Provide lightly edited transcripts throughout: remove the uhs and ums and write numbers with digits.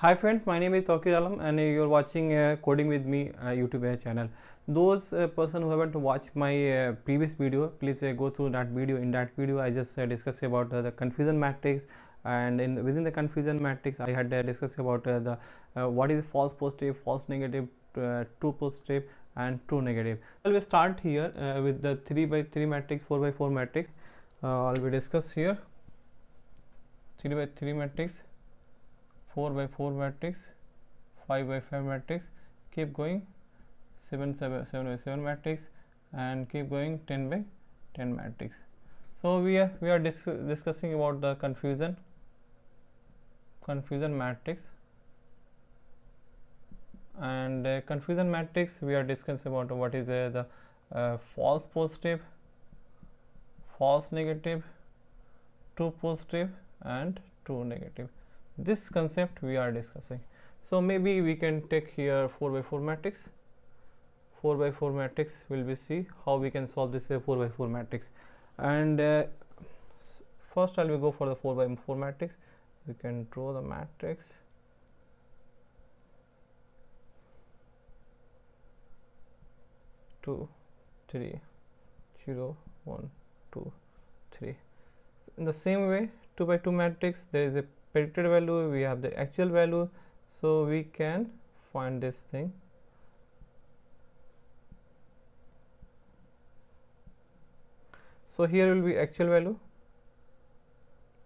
Hi friends, my name is Tawqir Alam and you're watching Coding with Me YouTube channel. Those person who haven't watched my previous video, please go through that video. In that video I just discussed about the confusion matrix, and within the confusion matrix I had discussed about the what is false positive, false negative, true positive and true negative. I'll start here with the 3x3 matrix, 4x4 matrix. I'll be discuss here 3x3 matrix, 4x4 matrix, 5x5 matrix, keep going, 7x7 matrix, and keep going, 10x10 matrix. So we are discussing about the confusion matrix, and confusion matrix we are discussing about what is the false positive, false negative, true positive and true negative. This concept we are discussing. So maybe we can take here 4x4 matrix. 4x4 matrix will be see how we can solve this 4x4 matrix. And first I will go for the 4x4 matrix. We can draw the matrix. Two, three, 0, 1, 2, 3. In the same way, 2x2 matrix, there is a predicted value, we have the actual value, so we can find this thing. So here will be actual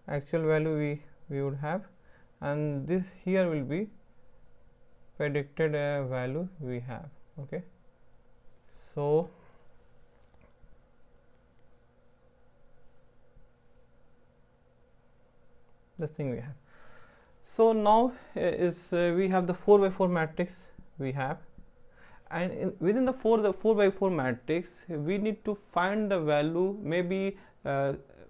value we would have, and this here will be predicted value we have. Okay, so this thing we have. So now is we have the 4x4 matrix we have, and within the 4x4 matrix we need to find the value. Maybe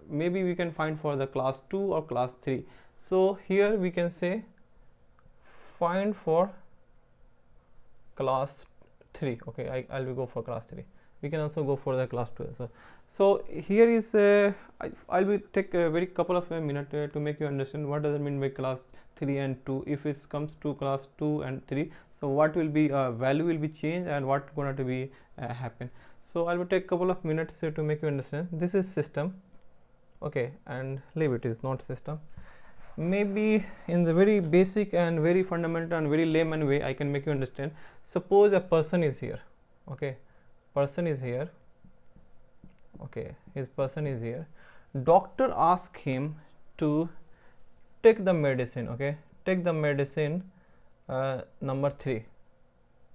we can find for the class 2 or class 3. So here we can say find for class 3. Okay, I will go for class 3. We can also go for the class 2 also. So here is I will take a very couple of minutes to make you understand what does it mean by class 3 and 2. If it comes to class 2 and 3, so what will be value will be changed and what going to be happen. So I will take a couple of minutes to make you understand. This is system, okay, and leave it is not system. Maybe in the very basic and very fundamental and very layman way I can make you understand. Suppose a person is here, okay, person is here, okay, his person is here. Doctor ask him to take the medicine, okay, take the medicine number 3,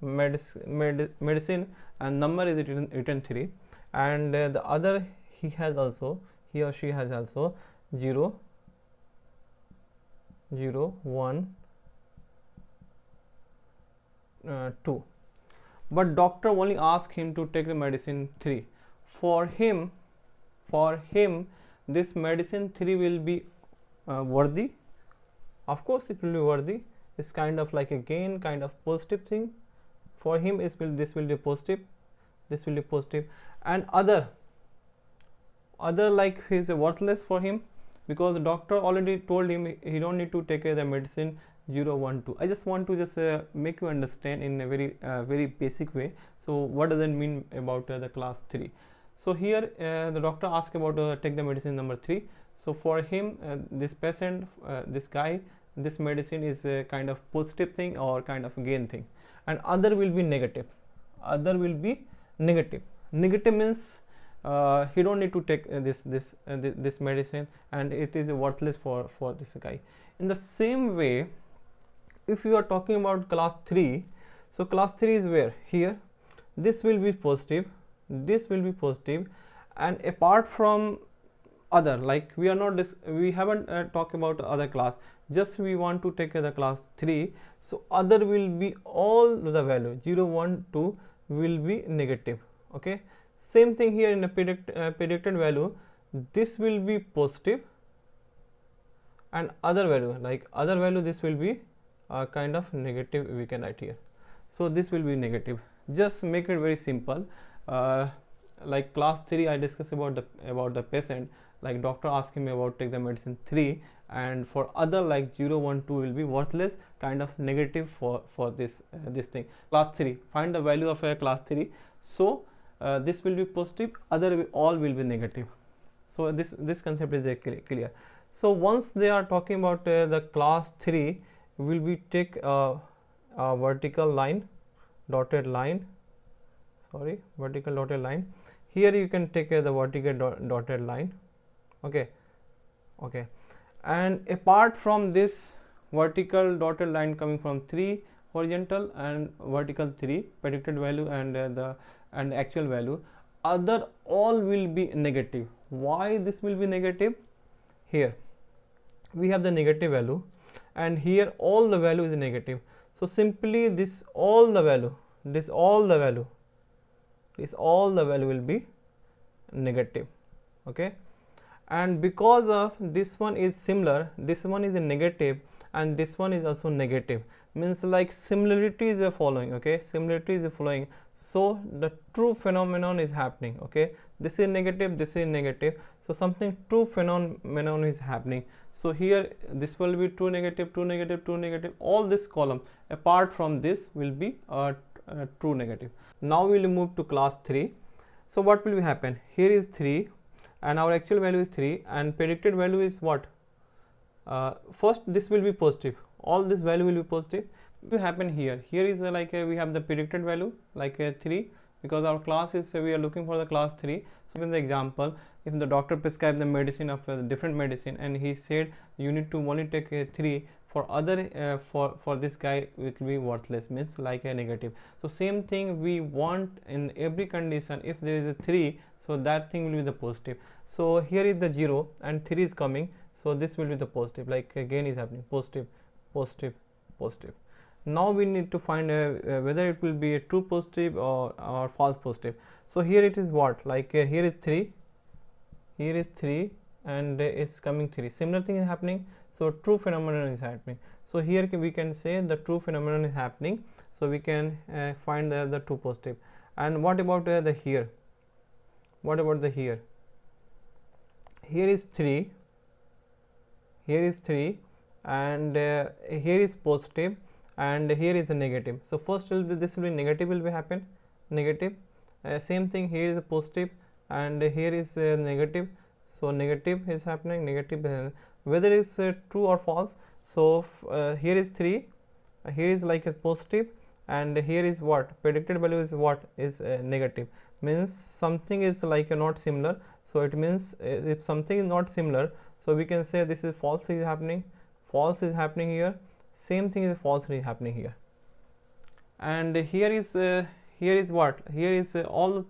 medicine and number is written 3, and the other he or she has also 0, 0, 1, 2. But doctor only ask him to take the medicine 3. For him this medicine 3 will be worthy. Of course it will be worthy. It's kind of like a gain, kind of positive thing. For him this will be positive, this will be positive, and other like is worthless for him, because the doctor already told him he don't need to take the medicine 0, 1, 2. I just want to make you understand in a very basic way. So what does it mean about the class 3? So here the doctor asked about take the medicine number 3. So for him this patient, this guy, this medicine is a kind of positive thing or kind of gain thing, and other will be negative. Other will be negative. Negative means he don't need to take this medicine and it is worthless for this guy. In the same way, if you are talking about class 3, so class 3 is where here this will be positive, this will be positive, and apart from other, like we are not we haven't talked about other class, just we want to take the class 3. So other will be all the value 0, 1, 2 will be negative. Okay, same thing here in the predicted value, this will be positive, and other value, like other value, this will be kind of negative, we can write here. So this will be negative. Just make it very simple. Like class 3 I discussed about the patient, like doctor asked him about take the medicine 3, and for other like 0 1 2 will be worthless, kind of negative for this thing. Class 3, find the value of a class 3. So this will be positive, other all will be negative. So this concept is clear. So once they are talking about the class 3, will be take a vertical line, dotted line, vertical dotted line. Here you can take the vertical dotted line. Okay, and apart from this vertical dotted line coming from 3 horizontal and vertical 3 predicted value and the actual value, other all will be negative. Why this will be negative? Here we have the negative value and here all the value is negative. So simply this all the value will be negative. Okay, and because of this one is similar, this one is a negative and this one is also negative, means like similarity is following. Okay, similarity is following, so the true phenomenon is happening. Okay, this is negative, this is negative, so something true phenomenon is happening. So here this will be true negative, true negative, true negative, all this column apart from this will be true negative. Now we will move to class 3. So what will happen? Here is 3 and our actual value is 3 and predicted value is what? First this will be positive, all this value will be positive. What will happen here? Here is we have the predicted value like 3, because our class is we are looking for the class 3. So in the example, if the doctor prescribed the medicine of a different medicine and he said you need to only take 3, for other for this guy it will be worthless, means like a negative. So same thing we want in every condition, if there is a 3, so that thing will be the positive. So here is the 0 and 3 is coming, so this will be the positive, like again is happening, positive, positive, positive. Now we need to find whether it will be a true positive or false positive. So here it is what, like here is 3, here is 3 and it's coming 3, similar thing is happening, so true phenomenon is happening. So here we can say the true phenomenon is happening, so we can find the true positive. And what about the here? What about the here? Here is 3, here is 3 and here is positive and here is a negative. So first will be, this will be negative, will be happen negative. Same thing, here is a positive and here is negative, so negative is happening, negative, whether it is true or false. So here is 3, here is like a positive and here is what, predicted value is what, is negative, means something is like not similar. So it means if something is not similar, so we can say this is false is happening, false is happening here, same thing is false is happening here. And here is what, here is all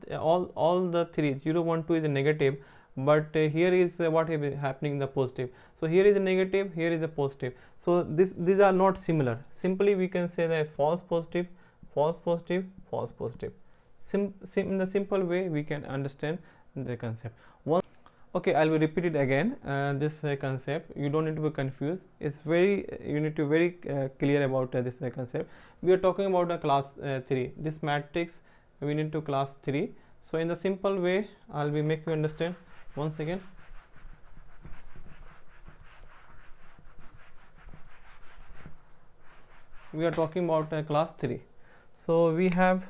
the 3, 0 1 2 is a negative, but here is what is happening, the positive. So here is a negative, here is a positive, so these are not similar. Simply we can say that false positive, false positive, false positive. In the simple way we can understand the concept. Okay, I will repeat it again. This concept, you don't need to be confused. It's very, you need to be very clear about this concept. We are talking about a class 3. This matrix we need to class 3. So in the simple way, I'll be make you understand once again. We are talking about class 3. So we have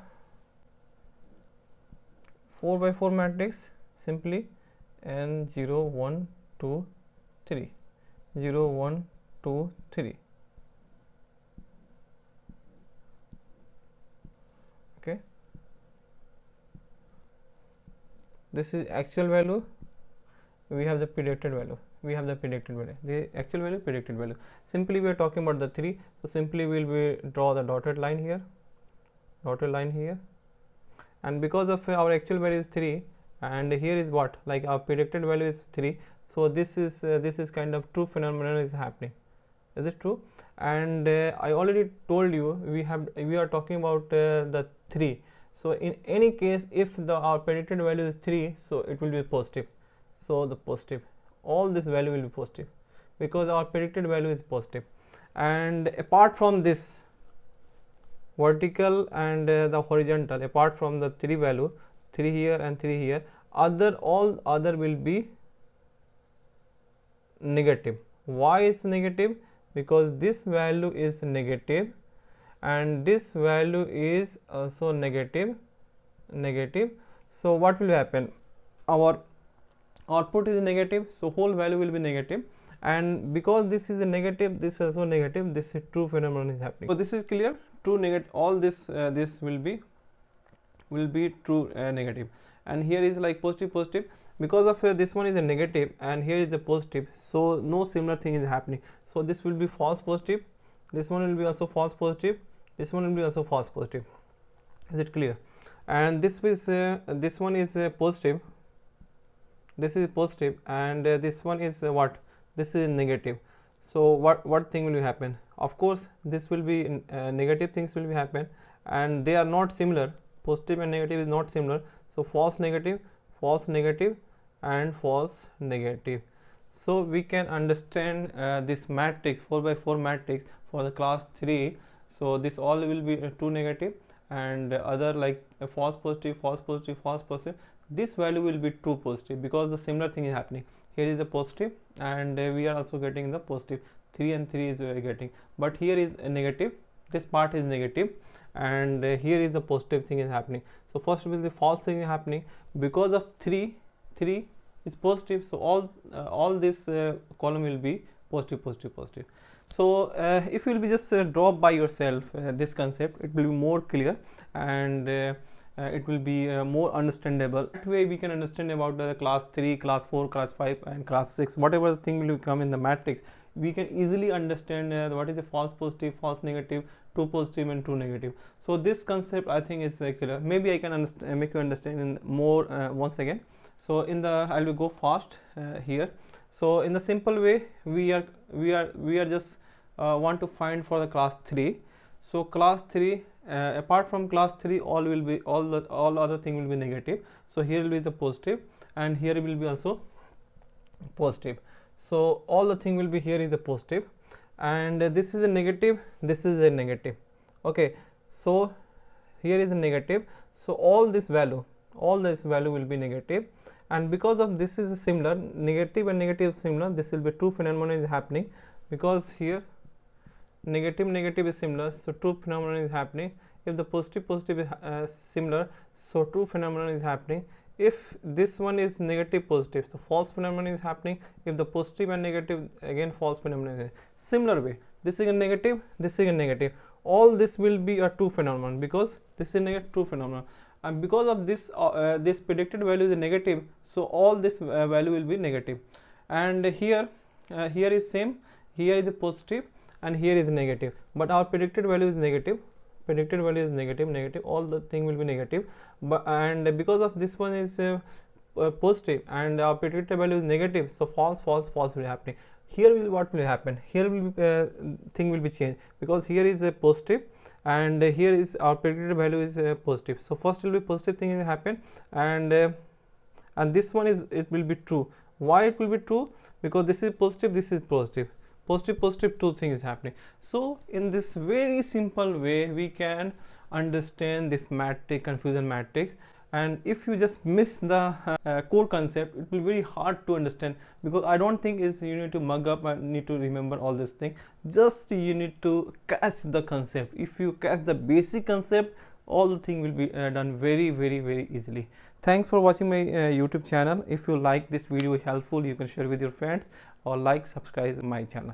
4 by 4 matrix, simply and 0 1 2 3, 0 1 2 3. Okay, this is actual value, we have the predicted value, we have the predicted value, the actual value, predicted value. Simply we are talking about the 3, so simply we will draw the dotted line here, dotted line here, and because of our actual value is 3 and here is what, like our predicted value is 3, so this is kind of true phenomenon is happening. Is it true? And I already told you we are talking about the 3. So in any case, if our predicted value is 3, so it will be positive. So the positive, all this value will be positive because our predicted value is positive. And apart from this vertical and the horizontal, apart from the 3 value, 3 here and 3 here, all other will be negative. Why is negative? Because this value is negative and this value is also negative. So what will happen? Our output is negative, so whole value will be negative, and because this is a negative, this is also negative, this is true phenomenon is happening. So this is clear, true negative, all this this will be true negative, and here is like positive because of this one is a negative and here is the positive, so no similar thing is happening. So this will be false positive, this one will be also false positive, this one will be also false positive. Is it clear? And this one is positive, this is positive, and this one is what? This is negative. So what thing will happen? Of course this will be negative things will be happen, and they are not similar. Positive and negative is not similar, so false negative and false negative. So we can understand this matrix 4x4 matrix for the class 3. So this all will be true negative, and other like false positive, this value will be true positive because the similar thing is happening. Here is a positive and we are also getting the positive, 3 and 3 is getting, but here is a negative, this part is negative, and here is the positive thing is happening. So first will the false thing is happening because of 3 is positive, so all this column will be positive. So if you will be just draw by yourself this concept, it will be more clear, and it will be more understandable. That way we can understand about the class 3, class 4, class 5 and class 6, whatever thing will come in the matrix, we can easily understand what is a false positive, false negative, true positive and true negative. So this concept I think is clear. Maybe I can make you understand in more once again. So in the I will go fast here. So in the simple way, we are just want to find for the class 3. So class 3, apart from class 3, all other thing will be negative. So here will be the positive and here will be also positive. So all the thing will be here is a positive, and this is a negative, this is a negative. Okay, so here is a negative, so all this value will be negative, and because of this is similar, negative and negative similar, this will be true phenomenon is happening, because here negative is similar, so true phenomenon is happening. If the positive is similar, so true phenomenon is happening. If this one is negative positive, so false phenomenon is happening. If the positive and negative, again false phenomenon is similar way. This is a negative, this is a negative, all this will be a true phenomenon because this is a negative true phenomenon, and because of this this predicted value is a negative, so all this value will be negative. And here is same, here is a positive and here is negative, but our predicted value is negative, all the thing will be negative, but and because of this one is positive and our predicted value is negative, so false will be happening. Here will what will happen? Here will be thing will be changed, because here is a positive and here is our predicted value is positive. So first will be positive thing will happen, and this one is it will be true. Why it will be true? Because this is positive, this is positive, two things is happening. So in this very simple way we can understand this matrix, confusion matrix. And if you just miss the core concept, it will be very hard to understand, because I don't think is you need to mug up and need to remember all this thing, just you need to catch the concept. If you catch the basic concept, all the thing will be done very easily. Thanks for watching my YouTube channel. If you like this video helpful, you can share with your friends or like, subscribe my channel.